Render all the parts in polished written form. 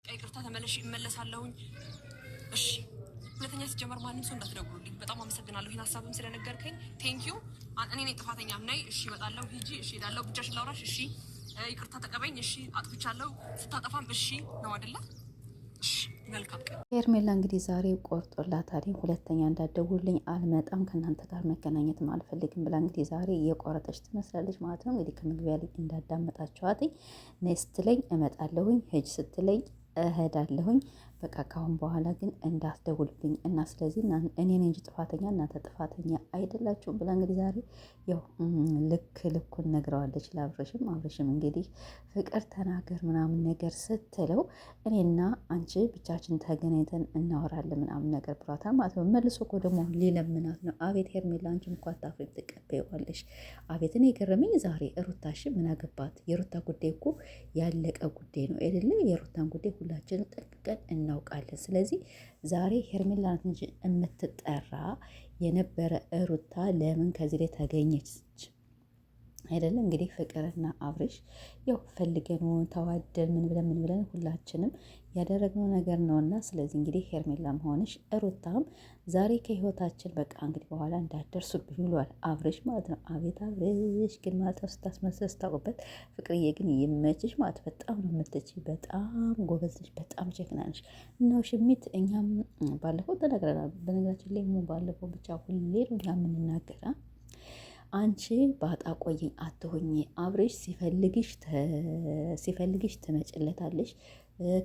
ይቅርታ ተመለሽ እመለሳለሁኝ። እሺ ሁለተኛ ሲጀመር ማንም ሰው እንዳትደውሉልኝ። በጣም አመሰግናለሁ ይህን ሀሳብም ስለነገርከኝ ቴንኪዩ። እኔ ነኝ ጥፋተኛ። ነይ እሺ፣ እመጣለሁ። ሂጂ እሺ፣ እሄዳለሁ። ብቻሽን ላውራሽ እሺ። ይቅርታ ተቀበይኝ እሺ። አጥፍቻለሁ። ስታጠፋም እሺ ነው አይደለ? እሺ መልካም ቀን። ሄርሜላ እንግዲህ ዛሬ ቆርጦላታል። ሁለተኛ እንዳትደውልኝ አልመጣም፣ ከእናንተ ጋር መገናኘትም አልፈልግም ብላ እንግዲህ ዛሬ እየቆረጠች ትመስላለች ማለት ነው። እንግዲህ ከመግቢያ ላይ እንዳዳመጣችኋት ነይ ስትለኝ እመጣለሁኝ፣ ሂጅ ስትለኝ እሄዳለሁኝ። በቃ ካሁን በኋላ ግን እንዳትደውልብኝ እና ስለዚህ እኔ ነኝ እንጂ ጥፋተኛ እናንተ ጥፋተኛ አይደላችሁም ብላ እንግዲህ ዛሬ ያው ልኩን ነግረዋለች ለአብረሽም። አብረሽም እንግዲህ ፍቅር ተናገር ምናምን ነገር ስትለው እኔና አንቺ ብቻችን ተገናኝተን እናወራለን ምናምን ነገር ብሏታል ማለት ነው። መልሶ እኮ ደግሞ ሊለምናት ነው። አቤት ሄርሜላ አንቺም እኮ አታፍሪም፣ ትቀበይዋለሽ። አቤት እኔ የገረመኝ ዛሬ ሩታሽ ምን አገባት? የሩታ ጉዳይ እኮ ያለቀ ጉዳይ ነው አይደለ? የሩታን ጉዳይ ሁላችንም ጠንቅቀን እናውቃለን። ስለዚህ ዛሬ ሄርሜላ ናት እንጂ የምትጠራ የነበረ ሩታ ለምን ከዚህ ላይ ተገኘች አይደለም? እንግዲህ ፍቅርና አብርሽ ያው ፈልገን ተዋደን ምን ብለን ሁላችንም ያደረግነው ነገር ነውና፣ ስለዚህ እንግዲህ ሄርሜላም ሆነሽ ሩታም ዛሬ ከህይወታችን በቃ እንግዲህ በኋላ እንዳደርሱብኝ ብሏል አብርሽ ማለት ነው። አቤት አብርሽ ግን ማለት ነው ስታስመስል ስታውቅበት። ፍቅርዬ ግን ይመችሽ ማለት በጣም ነው የምትችይ፣ በጣም ጎበዝ ነሽ፣ በጣም ጀግና ነሽ። እናው ሽሚት እኛም ባለፈው ተነግረናል። በነገራችን ላይ ባለፈው ብቻ ሁሌ ነው የምንናገራ አንቺ ባጣ ቆይኝ አትሆኚ። አብርሽ ሲፈልግሽ ትመጭለታለሽ፣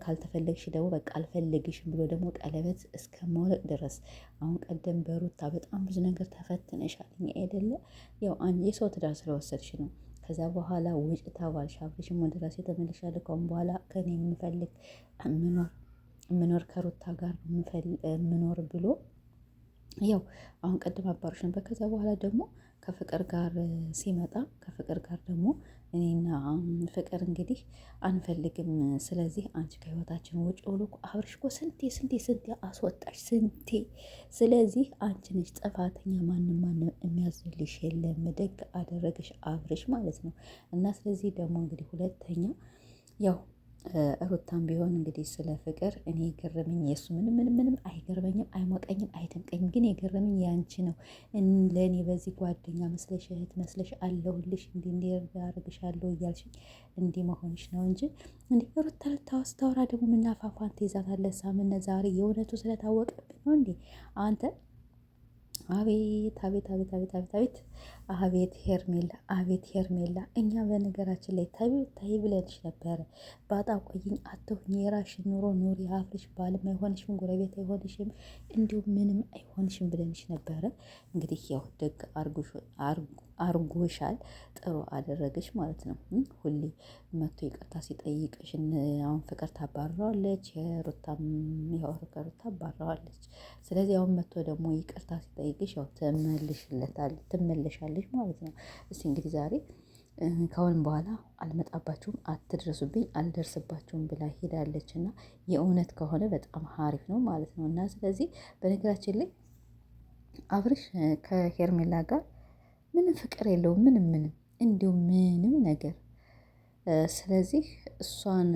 ካልተፈለግሽ ደግሞ በቃ አልፈልግሽም ብሎ ደግሞ ቀለበት እስከ ማውለቅ ድረስ። አሁን ቀደም በሩታ በጣም ብዙ ነገር ተፈትነሻል አይደለ? ያው የሰው ትዳር ስለወሰድሽ ነው። ከዛ በኋላ ውጭ ተባልሽ። አብርሽም ወደ ራሴ ተመልሻለሁ፣ ከአሁን በኋላ ከኔ የምፈልግ ምኖር ከሩታ ጋር ምኖር ብሎ ያው አሁን ቀደም አባሮች ነበር። ከዛ በኋላ ደግሞ ከፍቅር ጋር ሲመጣ ከፍቅር ጋር ደግሞ እኔና ፍቅር እንግዲህ አንፈልግም፣ ስለዚህ አንቺ ከህይወታችን ውጭ ብሎ አብርሽ እኮ ስንቴ አስወጣሽ ስንቴ። ስለዚህ አንቺ ነሽ ጥፋተኛ፣ ማንም የሚያዝልሽ የለም። ደግ አደረገሽ አብርሽ ማለት ነው። እና ስለዚህ ደግሞ እንግዲህ ሁለተኛ ያው ሩታም ቢሆን እንግዲህ ስለ ፍቅር እኔ የገረመኝ የእሱ ምንም አይገርመኝም፣ አይሞቀኝም፣ አይደንቀኝም። ግን የገረመኝ ያንቺ ነው። ለእኔ በዚህ ጓደኛ መስለሽ እህት መስለሽ አለሁልሽ እንዲህ ያደርግሻለሁ እያልሽኝ እንዲህ መሆንሽ ነው እንጂ እንዲህ ሩታ ልታወራ ደግሞ ምናፋፋን ትይዛታለህ። ሳምነ ዛሬ የእውነቱ ስለታወቀብን ነው እንዴ አንተ? አቤት አቤት አቤት አቤት አቤት አቤት አቤት ሄርሜላ አቤት ሄርሜላ። እኛ በነገራችን ላይ ታይ ብለንሽ ነበረ። ባጣ ቆይኝ አትሁኝ፣ የራሽን ኑሮ ኑሪ። አብርሽ ባልም አይሆንሽም፣ ጎረቤት አይሆንሽም፣ እንዲሁም ምንም አይሆንሽም ብለንሽ ነበረ። እንግዲህ ያው ደግ አርጎሻል፣ ጥሩ አደረገሽ ማለት ነው። ሁሌ መቶ ይቅርታ ሲጠይቅሽ አሁን ፍቅር ታባረዋለች፣ የሩታም ያው ፍቅር ታባረዋለች። ስለዚህ አሁን መቶ ደግሞ ይቅርታ ሲጠይቅሽ ያው ትመለሻለሽ ማለት ነው። እስቲ እንግዲህ ዛሬ ከአሁን በኋላ አልመጣባችሁም፣ አትድረሱብኝ፣ አልደርስባችሁም ብላ ሄዳለች እና የእውነት ከሆነ በጣም ሀሪፍ ነው ማለት ነው። እና ስለዚህ በነገራችን ላይ አብርሽ ከሄርሜላ ጋር ምንም ፍቅር የለውም፣ ምንም እንዲሁም ምንም ነገር። ስለዚህ እሷን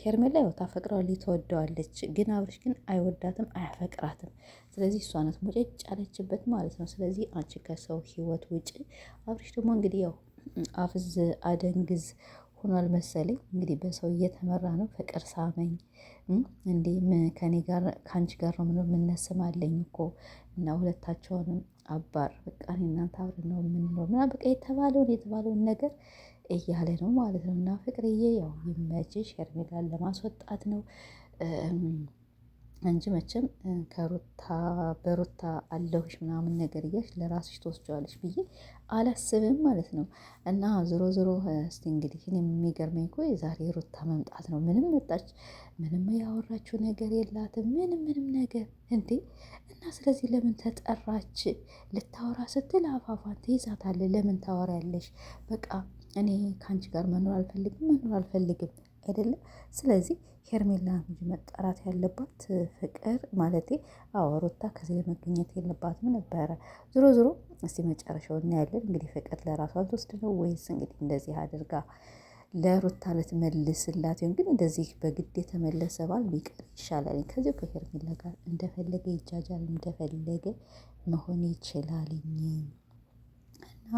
ሄርሜላ ያው ታፈቅረዋለች፣ ትወደዋለች። ግን አብርሽ ግን አይወዳትም፣ አያፈቅራትም። ስለዚህ እሷ ናት ሙጭጭ ያለችበት ማለት ነው። ስለዚህ አንቺ ከሰው ህይወት ውጭ። አብርሽ ደግሞ እንግዲህ ያው አፍዝ አደንግዝ ሆኗል መሰለኝ። እንግዲህ በሰው እየተመራ ነው። ፍቅር ሳመኝ እንዴ ከኔ ጋር ከአንቺ ጋር ነው የምነስማለኝ እኮ እና ሁለታቸውንም አባር በቃ እኔ እናንተ አብረን ነው የምንኖር ምናምን በቃ የተባለውን ነገር እያለ ነው ማለት ነው። እና ፍቅርዬ ያው ይመችሽ፣ ሄርሜላን ለማስወጣት ነው እንጂ መቼም በሩታ አለሁሽ ምናምን ነገር እያልሽ ለራስሽ ትወስጂዋለሽ ብዬ አላስብም ማለት ነው። እና ዞሮ እስቲ እንግዲህ እኔ የሚገርመኝ እኮ የዛሬ ሩታ መምጣት ነው። ምንም መጣች፣ ምንም ያወራችው ነገር የላትም፣ ምንም ነገር እንዴ። እና ስለዚህ ለምን ተጠራች? ልታወራ ስትል አፋፏን ትይዛታለህ። ለምን ታወሪያለሽ? በቃ እኔ ከአንቺ ጋር መኖር አልፈልግም አይደለም። ስለዚህ ሄርሜላ እንጂ መጠራት ያለባት ፍቅር ማለቴ ሩታ ከዚህ መገኘት የለባትም ነበረ። ዞሮ እስቲ መጨረሻው እናያለን። እንግዲህ ፍቅር ለራሷ አልተወስድ ነው ወይስ እንግዲህ እንደዚህ አድርጋ ለሩታ ልትመልስላት ይሆን? ግን እንደዚህ በግድ የተመለሰ ባል ቢቀር ይሻላል። ከዚሁ ከሄርሜላ ጋር እንደፈለገ ይጃጃል፣ እንደፈለገ መሆን ይችላልኝ። እና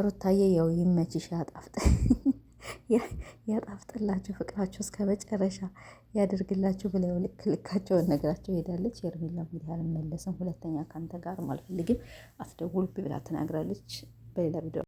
ሩታዬ ያው ይመችሽ፣ ያጣፍጥላችሁ፣ ፍቅራችሁ እስከ መጨረሻ ያደርግላችሁ ብለው ልክ ልካቸውን ነግራቸው ሄዳለች። ሄርሜላ እንግዲህ አልመለስም፣ ሁለተኛ ካንተ ጋርም አልፈልግም፣ አትደውልብኝ ብላ ተናግራለች። በሌላ ቪዲዮ